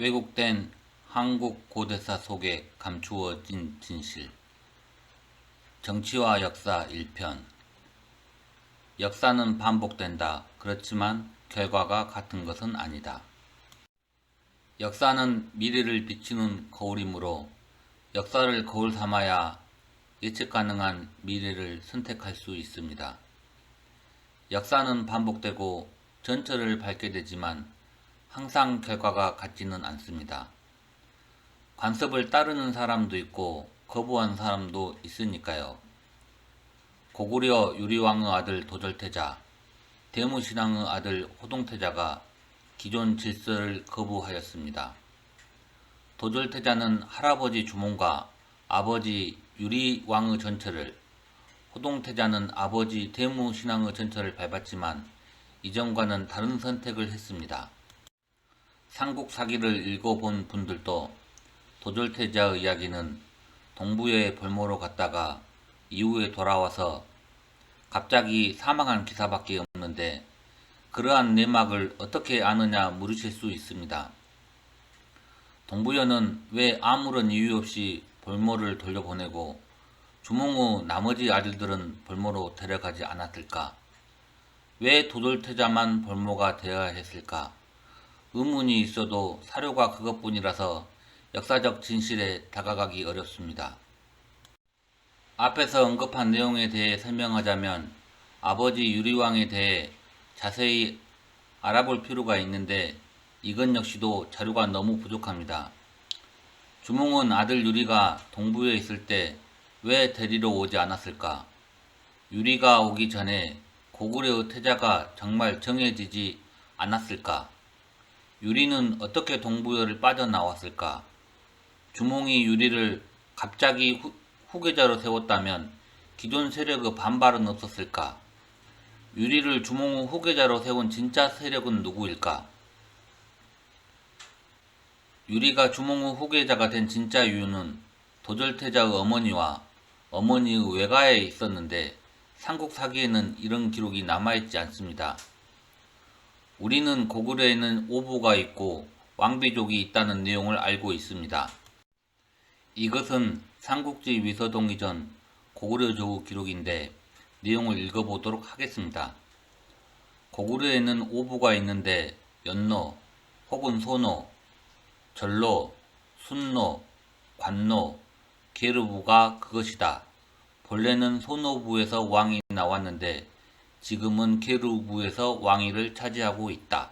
왜곡된 한국 고대사 속에 감추어진 진실. 정치와 역사 1편. 역사는 반복된다. 그렇지만 결과가 같은 것은 아니다. 역사는 미래를 비추는 거울이므로 역사를 거울 삼아야 예측 가능한 미래를 선택할 수 있습니다. 역사는 반복되고 전철을 밟게 되지만 항상 결과가 같지는 않습니다. 관습을 따르는 사람도 있고 거부한 사람도 있으니까요. 고구려 유리왕의 아들 도절태자, 대무신왕의 아들 호동태자가 기존 질서를 거부하였습니다. 도절태자는 할아버지 주몽과 아버지 유리왕의 전철을, 호동태자는 아버지 대무신왕의 전철을 밟았지만 이전과는 다른 선택을 했습니다. 삼국사기를 읽어본 분들도 도절태자의 이야기는 동부에 볼모로 갔다가 이후에 돌아와서 갑자기 사망한 기사밖에 없는데 그러한 내막을 어떻게 아느냐 물으실 수 있습니다. 동부여는 왜 아무런 이유 없이 볼모를 돌려보내고 주몽의 나머지 아들들은 볼모로 데려가지 않았을까? 왜 도절태자만 볼모가 되어야 했을까? 의문이 있어도 사료가 그것뿐이라서 역사적 진실에 다가가기 어렵습니다. 앞에서 언급한 내용에 대해 설명하자면 아버지 유리왕에 대해 자세히 알아볼 필요가 있는데 이것 역시도 자료가 너무 부족합니다. 주몽은 아들 유리가 동부에 있을 때 왜 데리러 오지 않았을까? 유리가 오기 전에 고구려의 태자가 정말 정해지지 않았을까? 유리는 어떻게 동부여를 빠져나왔을까? 주몽이 유리를 갑자기 후계자로 세웠다면 기존 세력의 반발은 없었을까? 유리를 주몽의 후계자로 세운 진짜 세력은 누구일까? 유리가 주몽의 후계자가 된 진짜 이유는 도절태자의 어머니와 어머니의 외가에 있었는데 삼국사기에는 이런 기록이 남아있지 않습니다. 우리는 고구려에는 오부가 있고 왕비족이 있다는 내용을 알고 있습니다. 이것은 삼국지 위서동 이전 고구려조의 기록인데 내용을 읽어보도록 하겠습니다. 고구려에는 오부가 있는데 연노 혹은 소노, 절로, 순노, 관노, 계르부가 그것이다. 본래는 소노부에서 왕이 나왔는데 지금은 계르부에서 왕위를 차지하고 있다.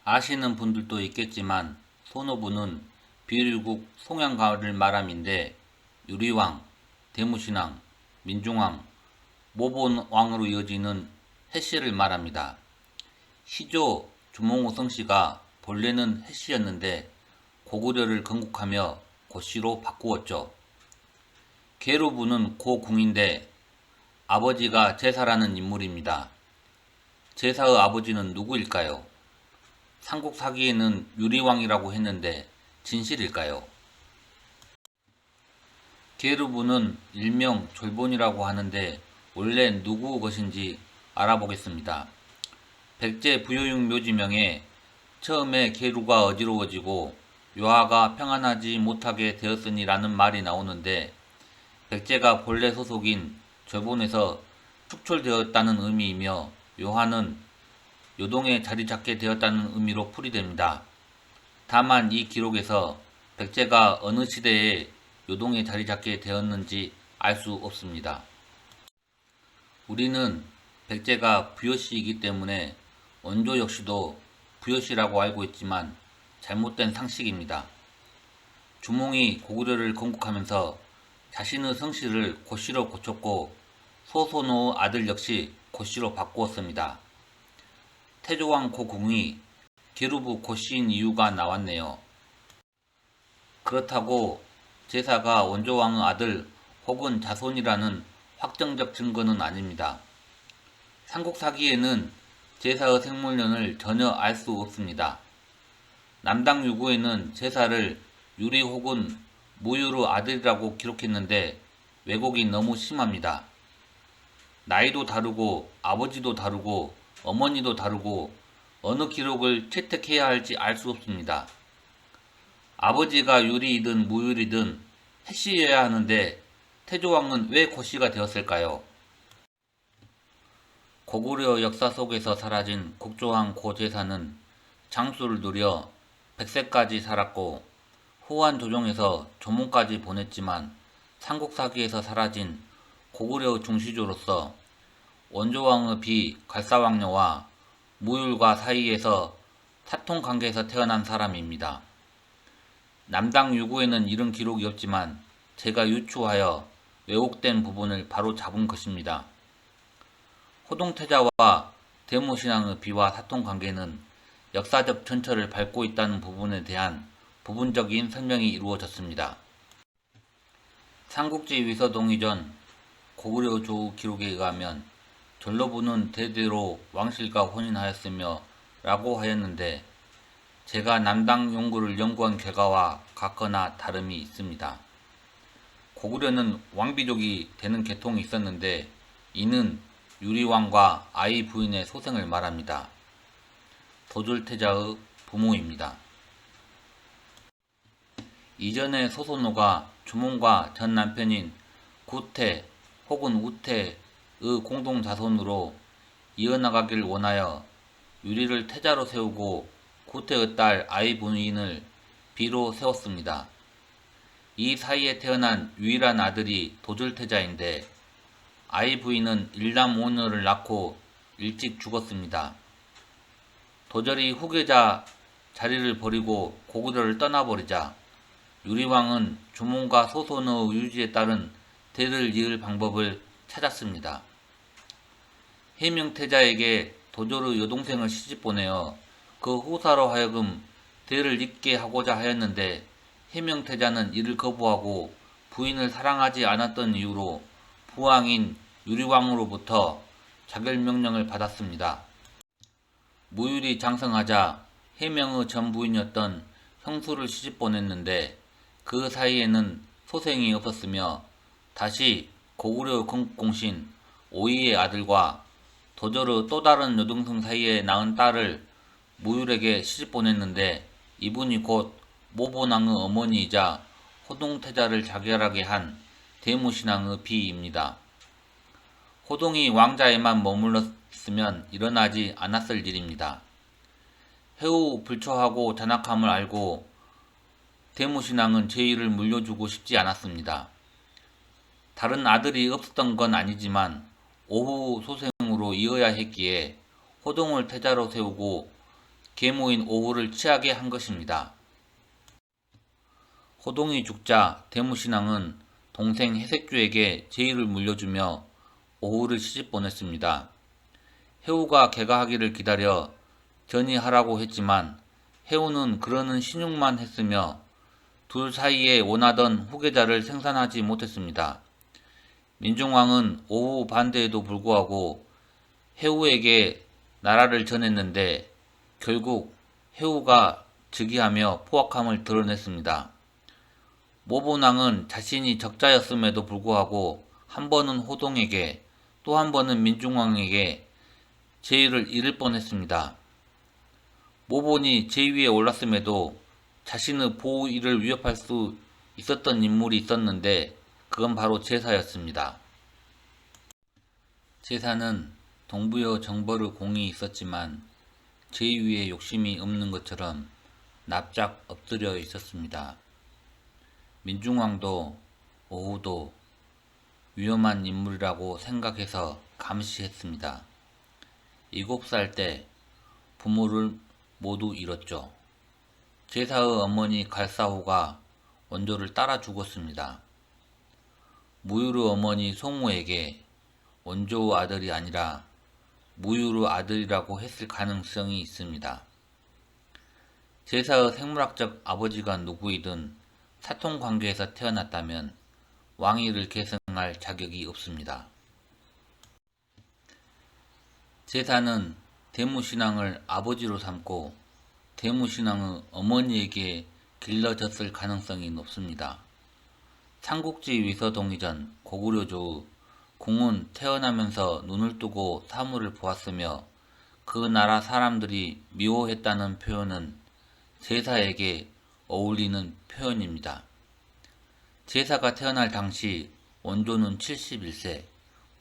아시는 분들도 있겠지만 소노부는 비율국 송양가를 말함인데 유리왕, 대무신왕, 민중왕, 모본왕으로 이어지는 해씨를 말합니다. 시조 주몽의 성씨가 본래는 해씨였는데 고구려를 건국하며 고씨로 바꾸었죠. 계르부는 고궁인데 아버지가 제사라는 인물입니다. 제사의 아버지는 누구일까요? 삼국사기에는 유리왕이라고 했는데 진실일까요? 계르부는 일명 졸본이라고 하는데 원래 누구 것인지 알아보겠습니다. 백제 부여육 묘지명에 처음에 계루가 어지러워지고 요하가 평안하지 못하게 되었으니 라는 말이 나오는데 백제가 본래 소속인 졸본에서 축출되었다는 의미이며 요하는 요동에 자리 잡게 되었다는 의미로 풀이됩니다. 다만 이 기록에서 백제가 어느 시대에 요동에 자리 잡게 되었는지 알 수 없습니다. 우리는 백제가 부여씨이기 때문에 원조 역시도 부여씨라고 알고 있지만 잘못된 상식입니다. 주몽이 고구려를 건국하면서 자신의 성씨를 고씨로 고쳤고 소소노의 아들 역시 고씨로 바꾸었습니다. 태조왕 고궁이 계루부 고씨인 이유가 나왔네요. 그렇다고 제사가 원조왕의 아들 혹은 자손이라는 확정적 증거는 아닙니다. 삼국사기에는 제사의 생물년을 전혀 알 수 없습니다. 남당 유구에는 제사를 유리 혹은 무유의 아들이라고 기록했는데 왜곡이 너무 심합니다. 나이도 다르고 아버지도 다르고 어머니도 다르고 어느 기록을 채택해야 할지 알 수 없습니다. 아버지가 유리이든 무유리든 해씨여야 하는데 태조왕은 왜 고씨가 되었을까요? 고구려 역사 속에서 사라진 국조왕 고제사는 장수를 누려 100세까지 살았고 후한 조정에서 조문까지 보냈지만 삼국사기에서 사라진 고구려 중시조로서 원조왕의 비 갈사왕녀와 무율과 사이에서 사통관계에서 태어난 사람입니다. 남당 유구에는 이런 기록이 없지만 제가 유추하여 왜곡된 부분을 바로 잡은 것입니다. 호동태자와 대모신앙의 비와 사통관계는 역사적 전철을 밟고 있다는 부분에 대한 부분적인 설명이 이루어졌습니다. 삼국지 위서동 이전 고구려 조우 기록에 의하면 전로부는 대대로 왕실과 혼인하였으며 라고 하였는데 제가 남당 용구를 연구한 결과와 같거나 다름이 있습니다. 고구려는 왕비족이 되는 계통이 있었는데 이는 유리왕과 아이 부인의 소생을 말합니다. 도졸태자의 부모입니다. 이전의 소손호가 주몽과 전 남편인 구태 혹은 우태의 공동자손으로 이어나가길 원하여 유리를 태자로 세우고 구태의 딸 아이 부인을 비로 세웠습니다. 이 사이에 태어난 유일한 아들이 도졸태자인데 아이 부인은 일남 오녀를 낳고 일찍 죽었습니다. 도절이 후계자 자리를 버리고 고구려를 떠나버리자 유리왕은 주몽과 소손의 유지에 따른 대를 이을 방법을 찾았습니다. 해명태자에게 도절의 여동생을 시집보내어 그 후사로 하여금 대를 잇게 하고자 하였는데 해명태자는 이를 거부하고 부인을 사랑하지 않았던 이유로 부왕인 유리왕으로부터 자결명령을 받았습니다. 무율이 장성하자 해명의 전 부인이었던 형수를 시집보냈는데 그 사이에는 소생이 없었으며 다시 고구려 건국공신 오이의 아들과 도절의 또 다른 여동생 사이에 낳은 딸을 무율에게 시집보냈는데 이분이 곧 모본왕의 어머니이자 호동태자를 자결하게 한 대무신왕의 비입니다. 호동이 왕자에만 머물렀으면 일어나지 않았을 일입니다. 해후 불초하고 잔악함을 알고 대무신왕은 제위를 물려주고 싶지 않았습니다. 다른 아들이 없었던 건 아니지만 오후 소생으로 이어야 했기에 호동을 태자로 세우고 계모인 오후를 취하게 한 것입니다. 호동이 죽자 대무신왕은 동생 해색주에게 제위를 물려주며 오후를 시집보냈습니다. 해우가 개가하기를 기다려 전이하라고 했지만 해우는 그러는 신용만 했으며 둘 사이에 원하던 후계자를 생산하지 못했습니다. 민중왕은 오후 반대에도 불구하고 해우에게 나라를 전했는데 결국 해우가 즉위하며 포악함을 드러냈습니다. 모본왕은 자신이 적자였음에도 불구하고 한 번은 호동에게 또 한 번은 민중왕에게 제위를 잃을 뻔했습니다. 모본이 제위에 올랐음에도 자신의 보위를 위협할 수 있었던 인물이 있었는데 그건 바로 제사였습니다. 제사는 동부여 정벌의 공이 있었지만 제위에 욕심이 없는 것처럼 납작 엎드려 있었습니다. 민중왕도 오후도 위험한 인물이라고 생각해서 감시했습니다. 7살 때 부모를 모두 잃었죠. 제사의 어머니 갈사호가 원조를 따라 죽었습니다. 무율의 어머니 송우에게 원조의 아들이 아니라 무율의 아들이라고 했을 가능성이 있습니다. 제사의 생물학적 아버지가 누구이든 사통관계에서 태어났다면 왕위를 계승할 자격이 없습니다. 제사는 대무신왕을 아버지로 삼고 대무신왕의 어머니에게 길러졌을 가능성이 높습니다. 삼국지 위서동 이전 고구려조의 궁은 태어나면서 눈을 뜨고 사물을 보았으며 그 나라 사람들이 미워했다는 표현은 제사에게 어울리는 표현입니다. 제사가 태어날 당시 원조는 71세,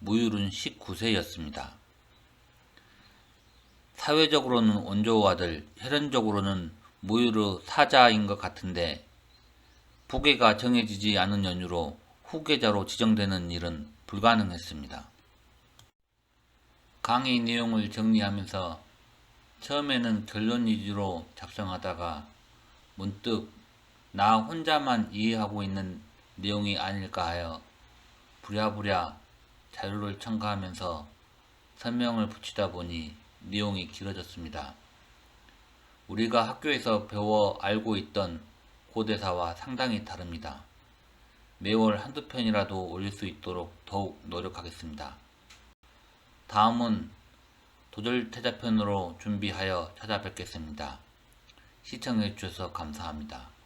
무율은 19세였습니다. 사회적으로는 원조의 아들, 혈연적으로는 무율의 사자인 것 같은데 부계가 정해지지 않은 연유로 후계자로 지정되는 일은 불가능했습니다. 강의 내용을 정리하면서 처음에는 결론 위주로 작성하다가 문득 나 혼자만 이해하고 있는 내용이 아닐까 하여 부랴부랴 자료를 첨가하면서 설명을 붙이다 보니 내용이 길어졌습니다. 우리가 학교에서 배워 알고 있던 고대사와 상당히 다릅니다. 매월 한두 편이라도 올릴 수 있도록 더욱 노력하겠습니다. 다음은 도절태자편으로 준비하여 찾아뵙겠습니다. 시청해 주셔서 감사합니다.